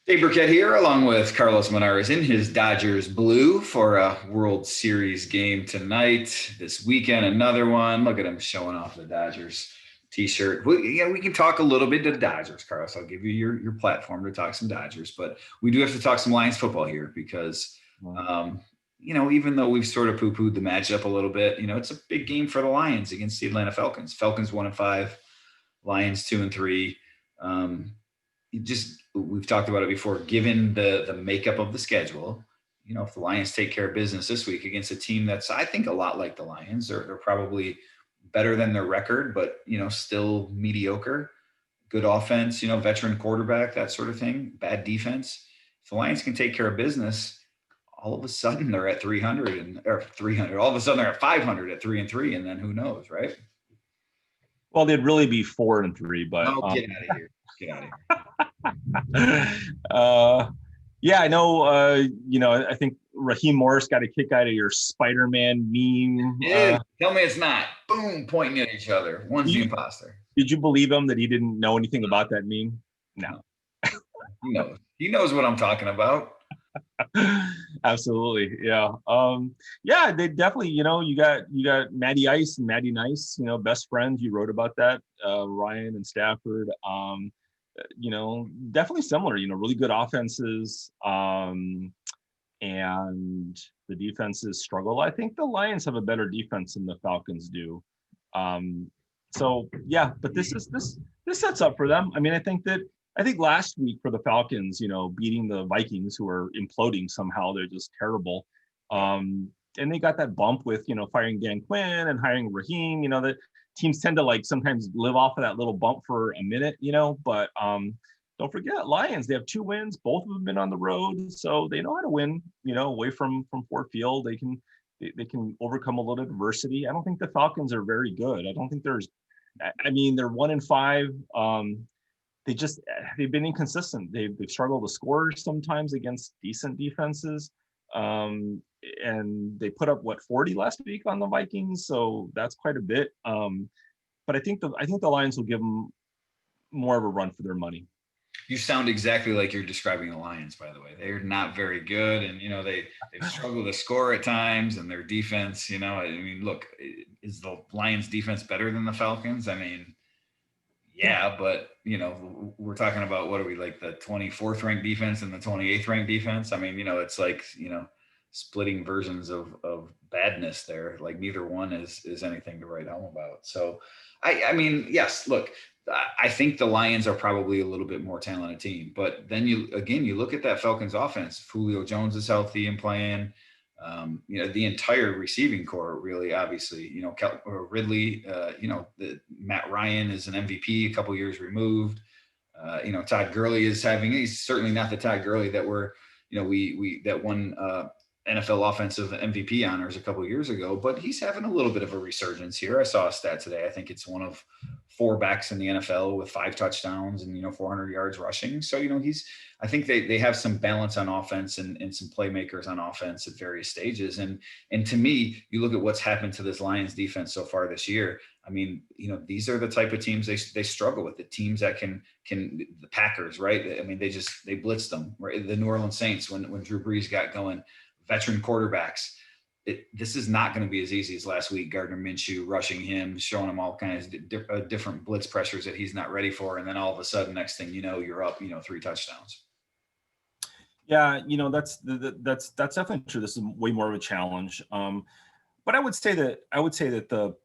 Dave Birkett here, along with Carlos Monarrez in his Dodgers blue for a World Series game tonight. This weekend, another one. Look at him showing off the Dodgers t-shirt. We can talk a little bit to the Dodgers, Carlos. I'll give you your platform to talk some Dodgers, but we do have to talk some Lions football here because, even though we've sort of poo-pooed the matchup a little bit, it's a big game for the Lions against the Atlanta Falcons. Falcons 1-5, Lions 2-3. We've talked about it before, given the makeup of the schedule, if the Lions take care of business this week against a team that's, I think, a lot like the Lions, they're probably better than their record, but, still mediocre, good offense, veteran quarterback, that sort of thing, bad defense. If the Lions can take care of business, all of a sudden they're at 300 all of a sudden they're at 500 at 3-3. And then who knows, right? Well, they'd really be 4-3, but get out of here. Get out of here. Yeah, I know. I think Raheem Morris got a kick out of your Spider-Man meme. Tell me it's not. Boom, pointing at each other. One's the imposter. Did you believe him that he didn't know anything about that meme? No. He knows. He knows what I'm talking about. Absolutely, yeah. Yeah, they definitely. You got Matty Ice and Matty Nice. Best friends. You wrote about that. Ryan and Stafford. Definitely similar, really good offenses, and the defenses struggle. I think the Lions have a better defense than the Falcons do. So yeah, but this sets up for them. I mean, I think last week for the Falcons, beating the Vikings, who are imploding somehow, they're just terrible. And they got that bump with, firing Dan Quinn and hiring Raheem, that teams tend to sometimes live off of that little bump for a minute, but don't forget Lions, they have 2 wins. Both of them have been on the road. So they know how to win, away from Ford Field. They can overcome a little adversity. I don't think the Falcons are very good. I don't think they're 1-5. They've been inconsistent. They've struggled to score sometimes against decent defenses. And they put up 40 last week on the Vikings, so that's quite a bit. But I think the Lions will give them more of a run for their money. You sound exactly like you're describing the Lions, by the way. They're not very good, and they've struggled to score at times, and their defense. Look, is the Lions' defense better than the Falcons? Yeah, but we're talking about, what are we, like the 24th ranked defense and the 28th ranked defense? It's like splitting versions of badness there. Like neither one is anything to write home about. So yes, look, I think the Lions are probably a little bit more talented team, but then you look at that Falcons offense. Julio Jones is healthy and playing. The entire receiving core, really, obviously, Ridley, Matt Ryan is an MVP a couple years removed. Todd Gurley he's certainly not the Todd Gurley that that won NFL offensive MVP honors a couple of years ago, but he's having a little bit of a resurgence here. I saw a stat today. I think it's one of 4 backs in the NFL with 5 touchdowns and, 400 yards rushing. So, I think they have some balance on offense and some playmakers on offense at various stages. And to me, you look at what's happened to this Lions defense so far this year. These are the type of teams they struggle with, the teams that can the Packers, right? They blitzed them, right? The New Orleans Saints, when Drew Brees got going, veteran quarterbacks. This is not going to be as easy as last week. Gardner Minshew rushing him, showing him all kinds of different blitz pressures that he's not ready for. And then all of a sudden, next thing you know, you're up, 3 touchdowns. Yeah, that's definitely true. This is way more of a challenge. But I would say that the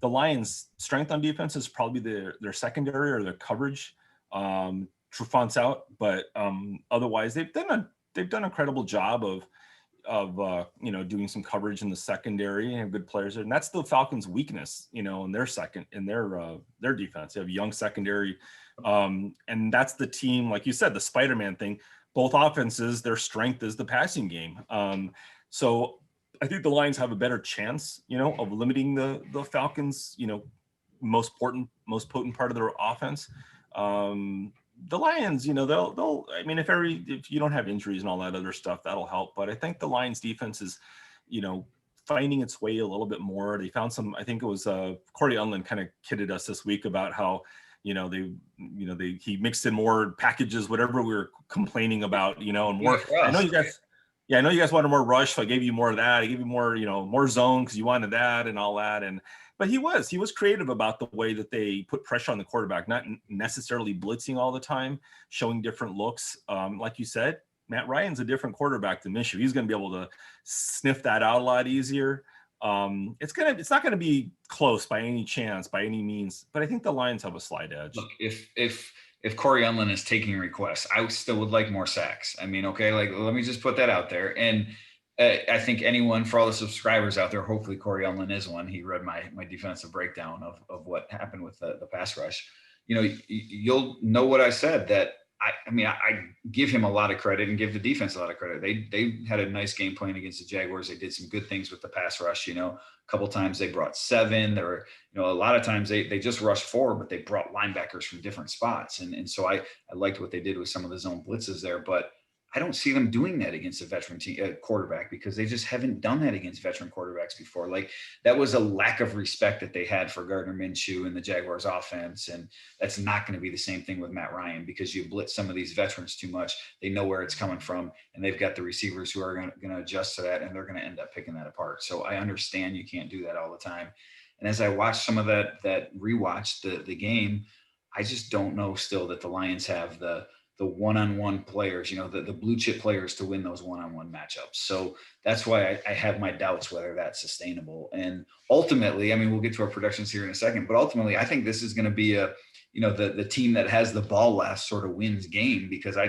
Lions' strength on defense is probably their secondary or their coverage. Trufant's out, but otherwise they've done a credible job of doing some coverage in the secondary and have good players there. And that's the Falcons' weakness, in their defense. They have young secondary. And that's the team, like you said, the Spider-Man thing. Both offenses, their strength is the passing game. So I think the Lions have a better chance, of limiting the Falcons, most potent part of their offense. The Lions, they'll if you don't have injuries and all that other stuff, that'll help. But I think the Lions defense is, finding its way a little bit more. They found some, I think it was Corey Unlin kind of kidded us this week about how, he mixed in more packages, whatever we were complaining about, and more. I know you guys. Yeah, I know you guys wanted more rush, so I gave you more of that. I gave you more, more zone because you wanted that and all that. But he was creative about the way that they put pressure on the quarterback, not necessarily blitzing all the time, showing different looks. Like you said, Matt Ryan's a different quarterback than Minshew. He's going to be able to sniff that out a lot easier. It's not going to be close by any chance, by any means, but I think the Lions have a slight edge. Look, if Corey Unlin is taking requests, I still would like more sacks. I mean, okay, like let me just put that out there. And I think anyone, for all the subscribers out there, hopefully Corey Unlin is one. He read my defensive breakdown of what happened with the pass rush. You'll know what I said, that I give him a lot of credit and give the defense a lot of credit. They had a nice game plan against the Jaguars. They did some good things with the pass rush. A couple times they brought 7. There were, a lot of times they just rushed 4, but they brought linebackers from different spots. And so I liked what they did with some of the zone blitzes there, but I don't see them doing that against a veteran quarterback, because they just haven't done that against veteran quarterbacks before. Like, that was a lack of respect that they had for Gardner Minshew and the Jaguars offense. And that's not going to be the same thing with Matt Ryan, because you blitz some of these veterans too much. They know where it's coming from, and they've got the receivers who are going to adjust to that, and they're going to end up picking that apart. So I understand you can't do that all the time. And as I watched some of that rewatch the game, I just don't know still that the Lions have the one-on-one players, the blue chip players to win those one-on-one matchups. So that's why I have my doubts whether that's sustainable. And ultimately, we'll get to our predictions here in a second, but ultimately I think this is going to be the team that has the ball last sort of wins game, because I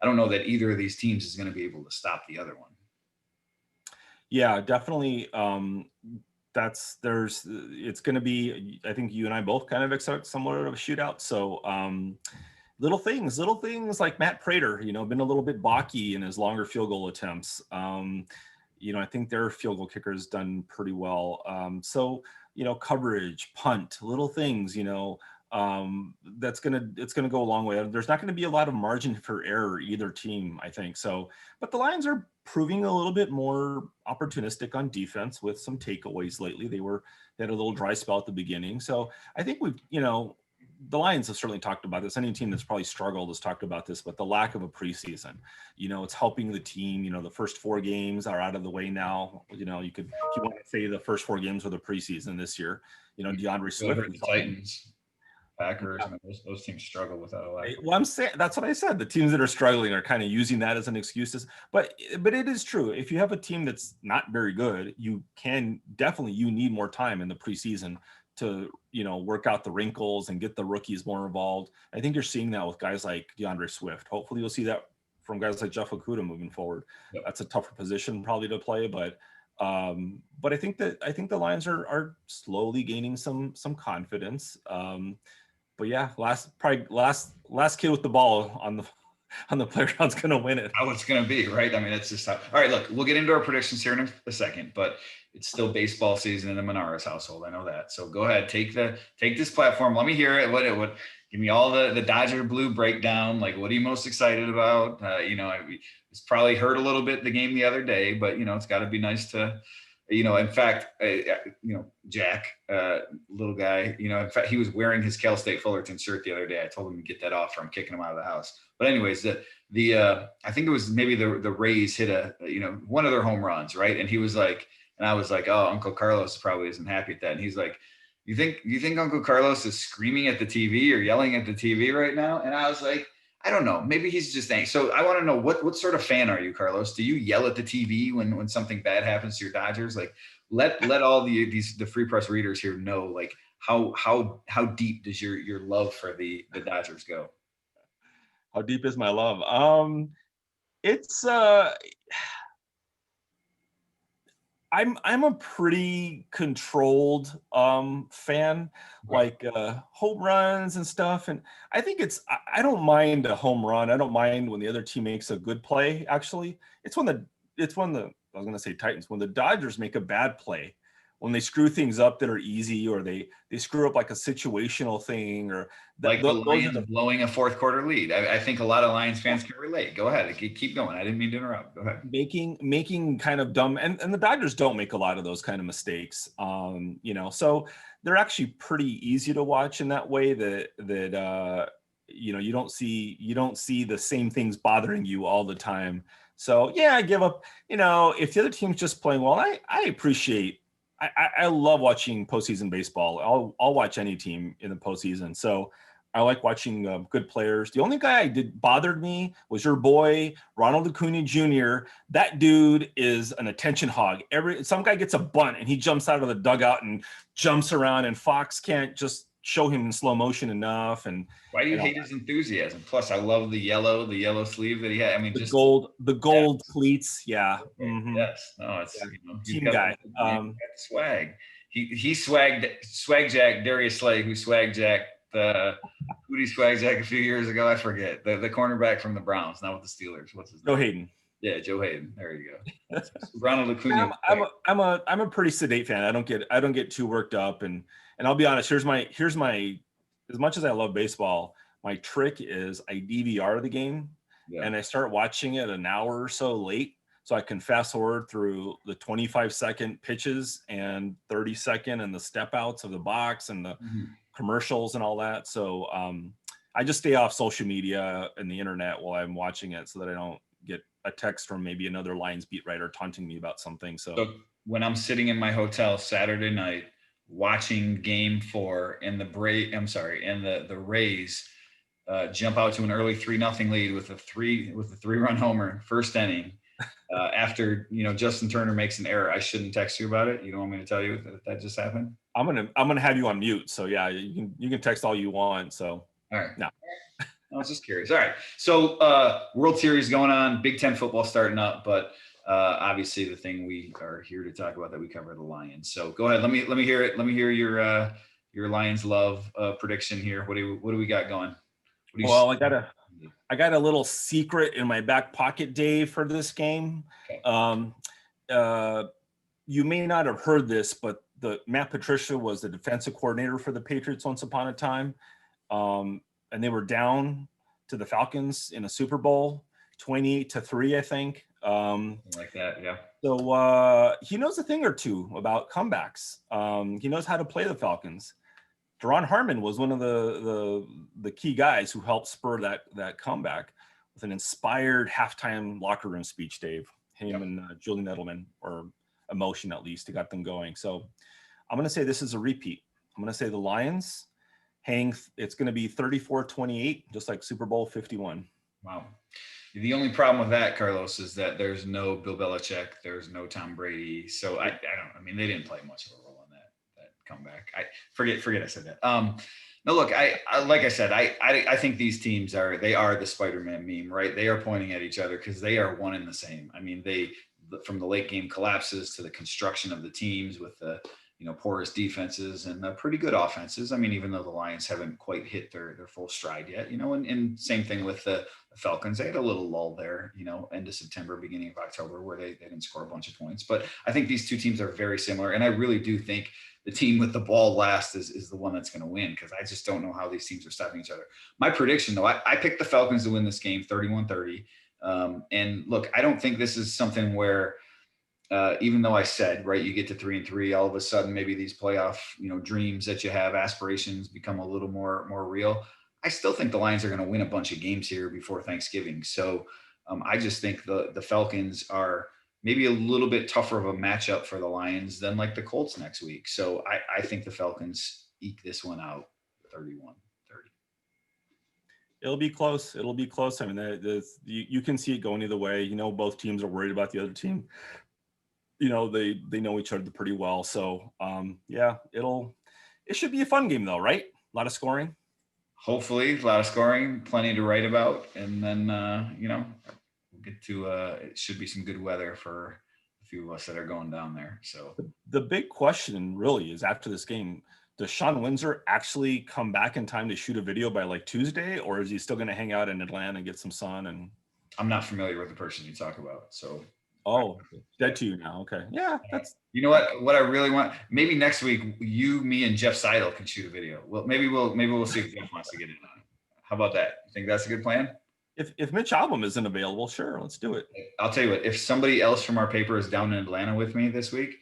don't know that either of these teams is going to be able to stop the other one. Yeah, definitely. It's going to be, I think you and I both kind of expect somewhat of a shootout. So, little things like Matt Prater, been a little bit balky in his longer field goal attempts. I think their field goal kicker's done pretty well. So, coverage, punt, little things, it's gonna go a long way. There's not going to be a lot of margin for error either team, I think. So, but the Lions are proving a little bit more opportunistic on defense with some takeaways lately. They had a little dry spell at the beginning. So I think the Lions have certainly talked about this. Any team that's probably struggled has talked about this, but the lack of a preseason, it's helping the team. The first 4 games are out of the way now. You could, if you want to say the first 4 games were the preseason this year, DeAndre Swift. The Titans, Packers, those teams struggle without a lack. Well, I'm saying, that's what I said. The teams that are struggling are kind of using that as an excuse. But it is true. If you have a team that's not very good, you need more time in the preseason to work out the wrinkles and get the rookies more involved. I think you're seeing that with guys like DeAndre Swift. Hopefully you'll see that from guys like Jeff Okudah moving forward. Yep. That's a tougher position probably to play, but I think the Lions are slowly gaining some confidence. But yeah, last kid with the ball on the playground's going to win it. How it's going to be, right? That's just how. All right, look, we'll get into our predictions here in a second, but it's still baseball season in the Monarrez household. I know that. So go ahead, take this platform. Let me hear it. What give me all the Dodger blue breakdown. Like, what are you most excited about? It's probably hurt a little bit the game the other day, but it's got to be nice to, in fact, Jack, little guy, in fact, he was wearing his Cal State Fullerton shirt the other day. I told him to get that off, or I'm kicking him out of the house. But anyways, I think it was maybe the Rays hit one of their home runs, right? And he was like, and I was like, oh, Uncle Carlos probably isn't happy at that. And he's like, you think Uncle Carlos is screaming at the TV or yelling at the TV right now? And I was like, I don't know. Maybe he's just angry. So I want to know, what sort of fan are you, Carlos? Do you yell at the TV when something bad happens to your Dodgers? Like, let all the Free Press readers here know, like, how deep does your love for the Dodgers go? How deep is my love? It's I'm a pretty controlled fan, like home runs and stuff. And I think I don't mind a home run. I don't mind when the other team makes a good play. Actually, it's when I was going to say Titans, when the Dodgers make a bad play, when they screw things up that are easy, or they screw up like a situational thing, or like the Lions blowing a fourth quarter lead. I think a lot of Lions fans can relate. Go ahead, keep going. I didn't mean to interrupt. Go ahead. Making kind of dumb, and the Dodgers don't make a lot of those kind of mistakes. So they're actually pretty easy to watch in that way that you don't see the same things bothering you all the time. So yeah, I give up. If the other team's just playing well, I appreciate. I love watching postseason baseball. I'll watch any team in the postseason. So I like watching good players. The only guy bothered me was your boy Ronald Acuna Jr. That dude is an attention hog. Some guy gets a bunt and he jumps out of the dugout and jumps around, and Fox can't just show him in slow motion enough. And why do you hate his enthusiasm? Plus, I love the yellow sleeve that he had. I mean, the gold cleats. Yeah. Mm-hmm. Yes. No, it's he's team got guy. The swag. He swag jack Darius Slay, who swag jacked Hootie swag jack a few years ago. I forget the cornerback from the Browns, not with the Steelers. What's his name? Joe Hayden. Yeah, Joe Hayden. There you go. Ronald Acuna. I'm a pretty sedate fan. I don't get too worked up, and I'll be honest. Here's my as much as I love baseball, my trick is I DVR the game and I start watching it an hour or so late, so I can fast forward through the 25-second pitches and 30-second and the step outs of the box and the commercials and all that. So I just stay off social media and the internet while I'm watching it, so that I don't get a text from maybe another Lions beat writer taunting me about something. So when I'm sitting in my hotel Saturday night watching Game 4 and the Rays jump out to an early 3-0 lead with a 3-run homer first inning, after Justin Turner makes an error, I shouldn't text you about it. You don't want me to tell you that just happened? I'm gonna have you on mute. So yeah, you can text all you want. So all right. No. I was just curious. All right. So World Series going on, Big Ten football starting up, but obviously the thing we are here to talk about that we cover the Lions. So go ahead. Let me hear it. Let me hear your Lions love prediction here. What do we got going? Well, I got a little secret in my back pocket, Dave, for this game. Okay. You may not have heard this, but Matt Patricia was the defensive coordinator for the Patriots once upon a time. And they were down to the Falcons in a Super Bowl, 28-3, I think. Like that, yeah. So he knows a thing or two about comebacks. He knows how to play the Falcons. Deron Harmon was one of the key guys who helped spur that comeback with an inspired halftime locker room speech, Dave. Him and Julian Edelman, or emotion at least, to got them going. So I'm going to say this is a repeat. I'm going to say the Lions it's going to be 34-28, just like Super Bowl 51. Wow. The only problem with that, Carlos, is that there's no Bill Belichick, there's no Tom Brady. So I they didn't play much of a role in that comeback. I forget I said that. No, look, I like I said, I think these teams are the Spider-Man meme, right? They are pointing at each other because they are one and the same. I mean, from the late game collapses to the construction of the teams with the porous defenses and pretty good offenses. I mean, even though the Lions haven't quite hit their full stride yet, and same thing with the Falcons. They had a little lull there, end of September, beginning of October, where they didn't score a bunch of points. But I think these two teams are very similar. And I really do think the team with the ball last is the one that's going to win, because I just don't know how these teams are stopping each other. My prediction, though, I picked the Falcons to win this game 31-30. And look, I don't think this is something where, even though I said, right, you get to 3-3, all of a sudden maybe these playoff, dreams that you have, aspirations become a little more real. I still think the Lions are going to win a bunch of games here before Thanksgiving. So I just think the Falcons are maybe a little bit tougher of a matchup for the Lions than like the Colts next week. So I think the Falcons eke this one out 31-30. It'll be close. I mean, you can see it going either way. Both teams are worried about the other team. They know each other pretty well. So it should be a fun game though, right? A lot of scoring. Hopefully, a lot of scoring, plenty to write about, and then we'll get to it should be some good weather for a few of us that are going down there. So the big question really is, after this game, does Sean Windsor actually come back in time to shoot a video by like Tuesday, or is he still going to hang out in Atlanta and get some sun? And I'm not familiar with the person you talk about, so. Oh, dead to you now. Okay. Yeah. That's, what I really want, maybe next week, you, me, and Jeff Seidel can shoot a video. Well, maybe we'll see if Jeff wants to get in on it. How about that? You think that's a good plan? If Mitch Albom isn't available, sure, let's do it. I'll tell you what, if somebody else from our paper is down in Atlanta with me this week,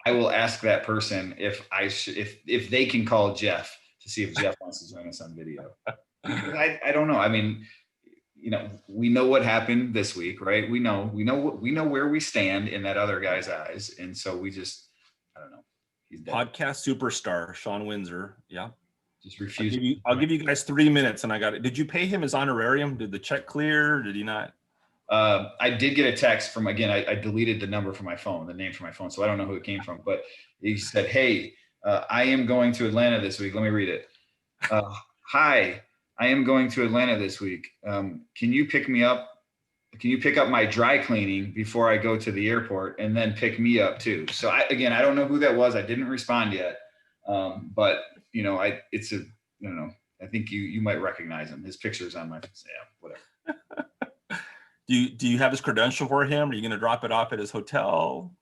I will ask that person if if they can call Jeff to see if Jeff wants to join us on video. Because I don't know. I mean, we know what happened this week, right? We know where we stand in that other guy's eyes. And so I don't know. He's dead. Podcast superstar, Sean Windsor. Yeah. Just refuse. I'll give you guys 3 minutes and I got it. Did you pay him his honorarium? Did the check clear? Did he not? I did get a text from, again, I deleted the number from my phone, the name from my phone. So I don't know who it came from, but he said, "Hey, I am going to Atlanta this week." Let me read it. "Hi, I am going to Atlanta this week. Can you pick me up? Can you pick up my dry cleaning before I go to the airport and then pick me up too?" So I don't know who that was. I didn't respond yet. But I don't know. I think you might recognize him. His picture's on my, whatever. Do you have his credential for him? Are you going to drop it off at his hotel?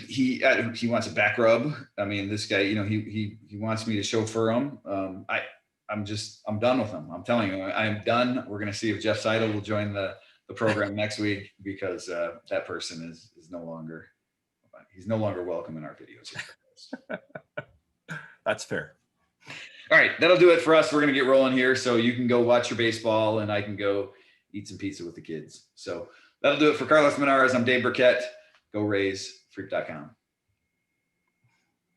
He wants a back rub. I mean, this guy, he wants me to chauffeur him. I'm done with him. I'm telling you, I am done. We're going to see if Jeff Seidel will join the program next week, because that person is no longer welcome in our videos. That's fair. All right, that'll do it for us. We're going to get rolling here, so you can go watch your baseball and I can go eat some pizza with the kids. So that'll do it for Carlos Monarrez. I'm Dave Birkett. Go Rays, freak.com.